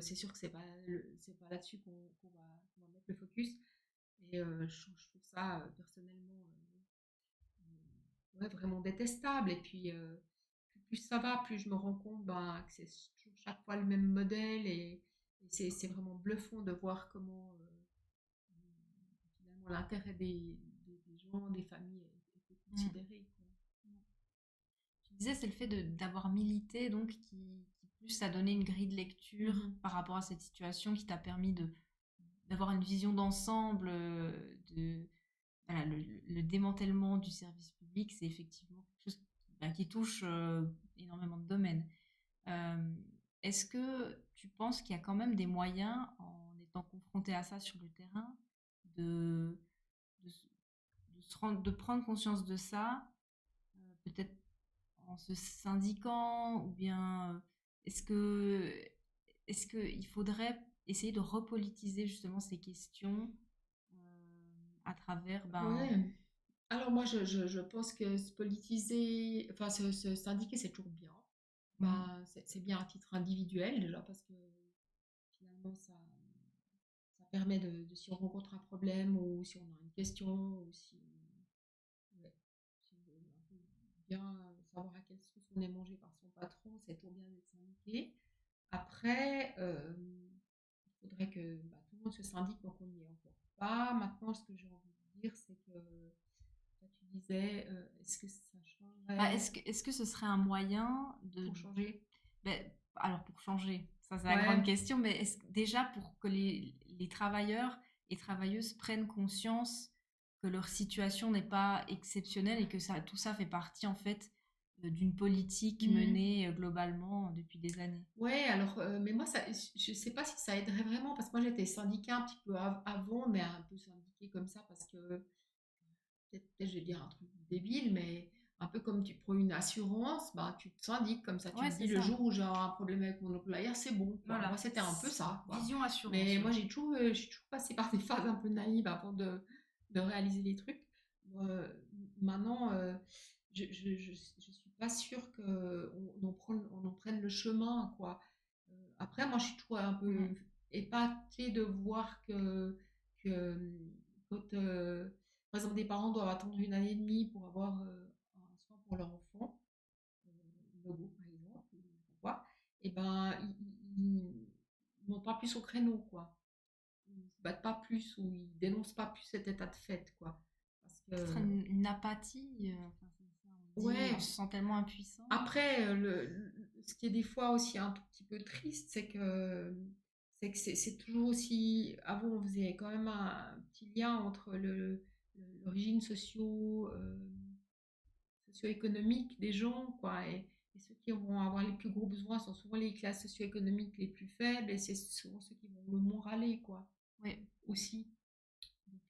c'est sûr que c'est pas là-dessus qu'on va mettre le focus. Et je trouve ça personnellement ouais, vraiment détestable. Et puis plus ça va, plus je me rends compte, ben, que c'est toujours chaque fois le même modèle, et c'est vraiment bluffant de voir comment finalement l'intérêt des gens, des familles est Mm. considéré, quoi. disais, c'est le fait d'avoir milité, donc qui plus t'a donné une grille de lecture Mhm. par rapport à cette situation, qui t'a permis d'avoir une vision d'ensemble de voilà, le démantèlement du service public, c'est effectivement quelque chose qui touche énormément de domaines. Euh, Est-ce que tu penses qu'il y a quand même des moyens, en étant confronté à ça sur le terrain, de, de, de prendre conscience de ça, peut-être en se syndiquant, ou bien est-ce que est-ce qu'il faudrait essayer de repolitiser justement ces questions à travers Ouais. Alors moi, je pense que se politiser, enfin se syndiquer, c'est toujours bien. mhm, Bah, c'est bien à titre individuel déjà parce que finalement ça permet si on rencontre un problème ou si on a une question ou si, ouais, si on veut un peu bien savoir à quelle sauce on est mangé par son patron, c'est toujours bien d'être syndiqué. Après, il faudrait que tout le monde se syndique, donc on n'y est encore pas. Maintenant, ce que j'ai envie de dire, c'est que toi, tu disais, est-ce que ça changerait est-ce que ce serait un moyen de pour changer? ben, alors pour changer, ça c'est la grande Ouais. question, mais déjà pour que les travailleurs et travailleuses prennent conscience que leur situation n'est pas exceptionnelle et que tout ça fait partie en fait d'une politique Mhm. menée globalement depuis des années. Ouais, alors, mais moi, je sais pas si ça aiderait vraiment, parce que moi, j'étais syndiquée un petit peu avant, mais un peu syndiquée comme ça, parce que, peut-être je vais dire un truc débile, mais un peu comme tu prends une assurance, bah, tu te syndiques comme ça, tu Ouais, te c'est dis le ça. jour où j'ai un problème avec mon employeur, c'est bon, quoi. Moi, Voilà. c'était un peu ça, quoi. Vision assurance, Mais moi, ouais. je suis toujours passée par des phases un peu naïves avant de réaliser les trucs. Euh, Maintenant, je suis pas sûre on en prenne le chemin, quoi. Après, moi, je suis toujours un peu Mhm. épatée de voir que quand, par exemple, des parents doivent attendre une année et demie pour avoir un soin pour leur enfant, une logo par exemple, ou n'importe quoi, et ben, ils montent pas plus au créneau, quoi. Ils se battent pas plus ou ils dénoncent pas plus cet état de fait, quoi. Parce Ce serait que, une apathie. Enfin, c'est ça, on dit, on ouais, se sent tellement impuissant. après, ce qui est des fois aussi un tout petit peu triste, c'est que c'est toujours aussi. Avant, on faisait quand même un petit lien entre l'origine socio-économique des gens, quoi. Et ceux qui vont avoir les plus gros besoins sont souvent les classes socio-économiques les plus faibles, et c'est souvent ceux qui vont le moins râler, quoi, Oui, aussi. Donc,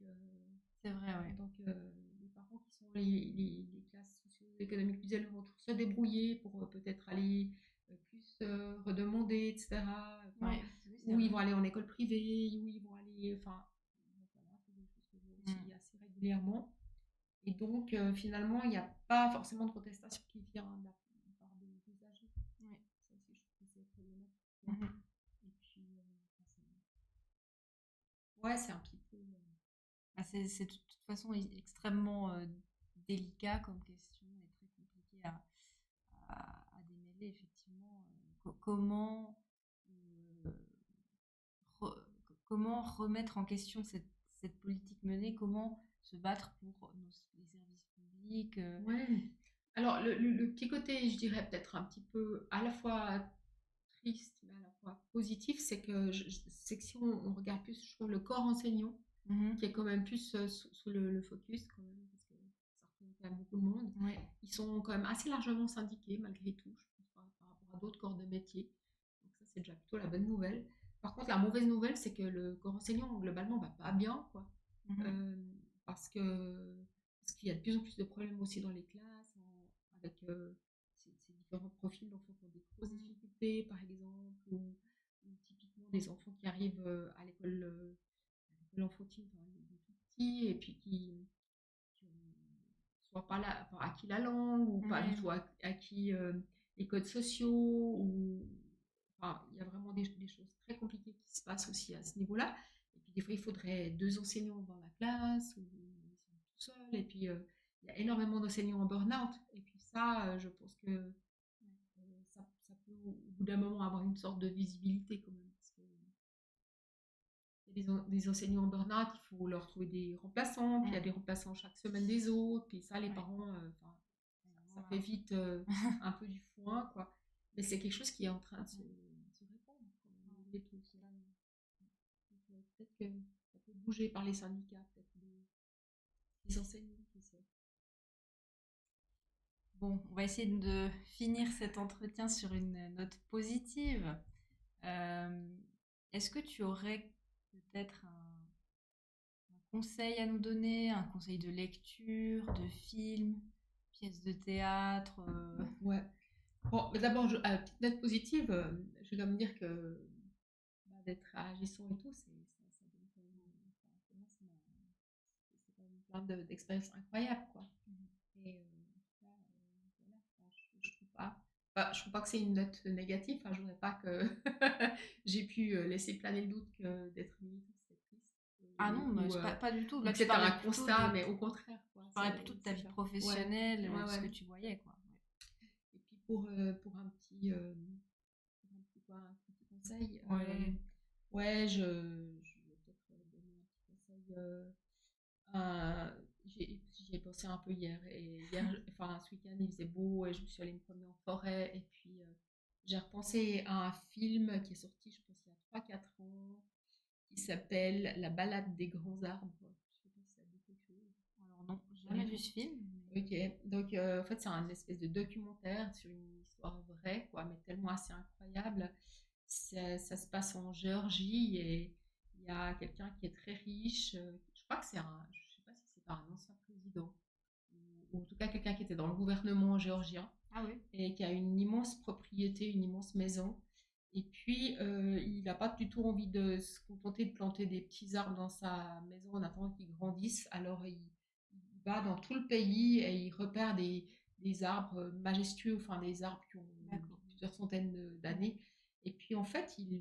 c'est vrai, oui. les parents qui sont les classes socio-économiques plus élevées vont tous se débrouiller pour peut-être aller plus redemander, etc. Enfin, Oui, oui, c'est où ils vrai. vont aller en école privée, où ils vont aller. Enfin, donc voilà, c'est des choses que je vois Mm. aussi assez régulièrement. Et donc, finalement, il n'y a pas forcément de protestation qui vient de la part des âgés. Oui. Ça aussi, je trouve que c'est problématique, quoi. Mhm. Et puis, ouais, c'est un petit peu. C'est de toute façon extrêmement délicat comme question et très compliqué à démêler, effectivement. Comment, euh, comment remettre en question cette politique menée, comment se battre pour les services publics. Ouais. Alors, le petit côté, je dirais peut-être un petit peu à la fois triste, mais à la fois positif, c'est que si on regarde plus, je trouve, le corps enseignant, Mhm. qui est quand même plus sous le focus, quand même, parce que ça représente quand même beaucoup de monde, Oui, ils sont quand même assez largement syndiqués, malgré tout, je pense, par rapport à d'autres corps de métier. Donc ça, c'est déjà plutôt la bonne nouvelle. Par contre, la mauvaise nouvelle, c'est que le corps enseignant, globalement, va pas bien, quoi. mhm. Euh, parce que parce qu'il y a de plus en plus de problèmes aussi dans les classes, avec ces différents profils d'enfants qui ont des grosses Mhm. difficultés, par exemple, ou typiquement des enfants qui arrivent à l'école enfantine, enfin, des tout petits, et puis qui ont soit pas enfin, acquis la langue, ou pas du Oui, tout acquis les codes sociaux, ou enfin, il y a vraiment des choses très compliquées qui se passent aussi à ce niveau-là. Et puis des fois, il faudrait deux enseignants dans la classe, ou ils sont tout seuls. Et puis, il y a énormément d'enseignants en burn-out. Et puis ça, je pense que ça peut, au bout d'un moment, avoir une sorte de visibilité quand même. Parce que il y a des enseignants en burn-out, il faut leur trouver des remplaçants. Puis il y a mm, des remplaçants chaque semaine des autres. Puis ça, les ouais. parents, ça Voilà. fait vite un peu du foin, quoi. Mais c'est quelque chose qui est en train de se répandre, quoi, malgré tout, quoi. Donc, peut-être que ça peut bouger par les syndicats, peut-être les enseignants, qui sait. Bon, on va essayer de finir cet entretien sur une note positive. Euh, Est-ce que tu aurais peut-être un conseil à nous donner, un conseil de lecture, de film, pièce de théâtre Ouais. Bon, mais d'abord, petite note positive, je vais quand même dire que d'être à Agisson et tout, ça donne quand même, enfin, pour moi, c'est quand même d'expériences incroyables, quoi. Et en tout cas, voilà, enfin, je trouve pas, enfin, je trouve pas que c'est une note négative. Enfin, je voudrais pas que j'ai pu laisser planer le doute que d'être militaire, c'était triste. Ah non, mais Ou, pas du tout. ou Là, que c'était un constat, mais au contraire, quoi. tu parlais plutôt de ta C'est vie ça. Ouais, professionnelle, ouais, de ce ouais. que tu voyais, quoi. Et puis pour un petit, quoi, un petit conseil, Ouais. ouais, je vais peut-être donner un petit conseil. J'y ai pensé un peu hier. Et hier, enfin, ce week-end, il faisait beau et je me suis allée me promener en forêt. Et puis, j'ai repensé à un film qui est sorti, je pense, il y a 3 4 ans, qui s'appelle La balade des grands arbres. Je sais pas si ça dit quelque chose. Alors non, jamais vu ce film. Ok, donc en fait, c'est un espèce de documentaire sur une histoire vraie, quoi, mais tellement assez incroyable. Ça se passe en Géorgie et il y a quelqu'un qui est très riche. Je crois que je sais pas si c'est pas un ancien président ou en tout cas quelqu'un qui était dans le gouvernement géorgien Ah oui. et qui a une immense propriété, une immense maison. Et puis il n'a pas du tout envie de se contenter de planter des petits arbres dans sa maison en attendant qu'ils grandissent. Alors il va dans tout le pays et il repère des arbres majestueux, enfin des arbres qui ont D'accord. plusieurs centaines d'années. Et puis en fait, il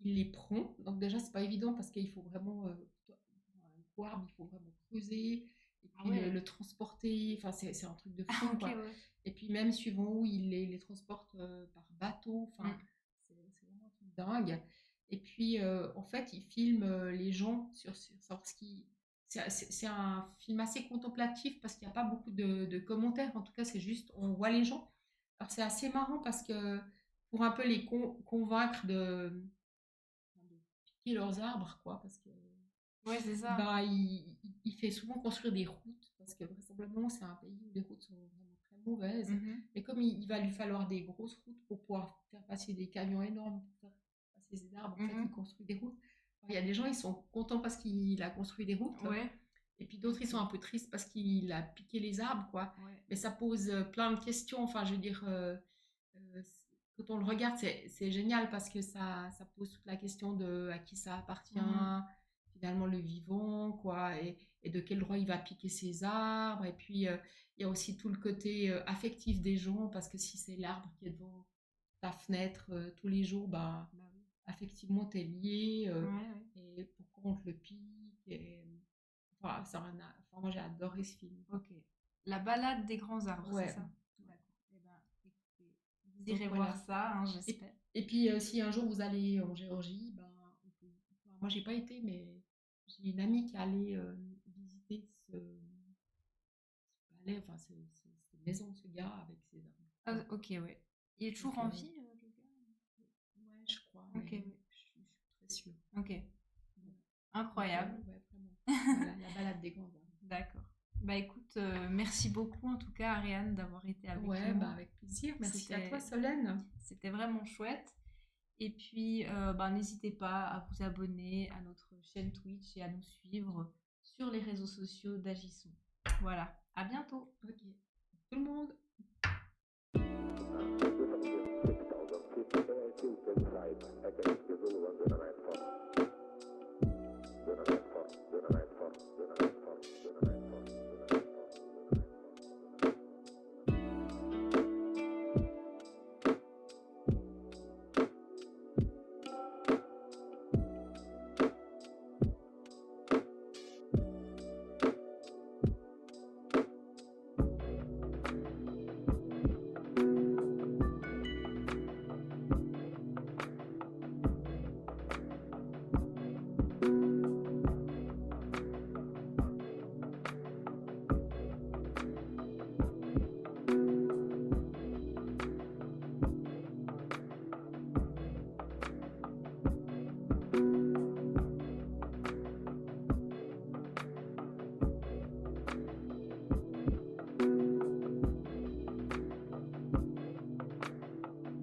les prend. Donc déjà, c'est pas évident parce qu'il faut vraiment, un arbre, il faut vraiment creuser et Ah puis ouais. le transporter. Enfin, c'est un truc de Ah, fou, ok, quoi. ouais. Et puis même suivant où il les transporte par bateau. Enfin, Mm. c'est vraiment un truc dingue. Et puis en fait, il filme les gens sur savoir ce qui. C'est un film assez contemplatif parce qu'il n'y a pas beaucoup de commentaires. En tout cas, c'est juste, on voit les gens. Alors c'est assez marrant parce que pour un peu les convaincre de piquer leurs arbres, quoi, parce que Ouais, c'est ça. bah, il fait souvent construire des routes, parce que vraisemblablement c'est un pays où les routes sont vraiment très mauvaises. Mhm. Et comme il va lui falloir des grosses routes pour pouvoir faire passer des camions énormes, pour faire passer ces arbres, en fait, il Mhm. construit des routes. Alors, il y a des gens, ils sont contents parce qu'il a construit des routes, Ouais. et puis d'autres, ils sont un peu tristes parce qu'il a piqué les arbres, quoi. Ouais. Mais ça pose plein de questions. Enfin, je veux dire, quand on le regarde, c'est génial parce que ça pose toute la question de à qui ça appartient, Mhm. finalement, le vivant, quoi, et de quel droit il va piquer ses arbres. Et puis, il y a aussi tout le côté affectif des gens parce que si c'est l'arbre qui est devant ta fenêtre tous les jours, bah, Bah oui. affectivement, t'es lié. Ouais, ouais. Et pourquoi on te le pique enfin, enfin, moi, j'ai adoré ce film. Ok. La balade des grands arbres, c'est Ouais. ça? D'accord. Eh ben, écoutez, vous Donc irez voir voilà. ça, hein, Et, j'espère. et puis si un jour vous allez en Géorgie, ben, enfin, moi j'ai pas été, mais j'ai une amie qui allait visiter enfin, cette maison de ce gars avec ses Ah, arbres. ok, ouais. Il est toujours Donc, en vie, le gars? ouais, je crois, Ok, mais ouais. je suis très sûre. Ok. Voilà. Donc, Incroyable. ouais, vraiment. Voilà, la balade des grands arbres. D'accord. Bah écoute, merci beaucoup en tout cas, Ariane, d'avoir été avec Ouais, bah nous. avec plaisir. Merci à toi, C'était, Solène. c'était vraiment chouette. Et puis, bah, n'hésitez pas à vous abonner à notre chaîne Twitch et à nous suivre sur les réseaux sociaux d'Agisson. Voilà, à bientôt. Ok.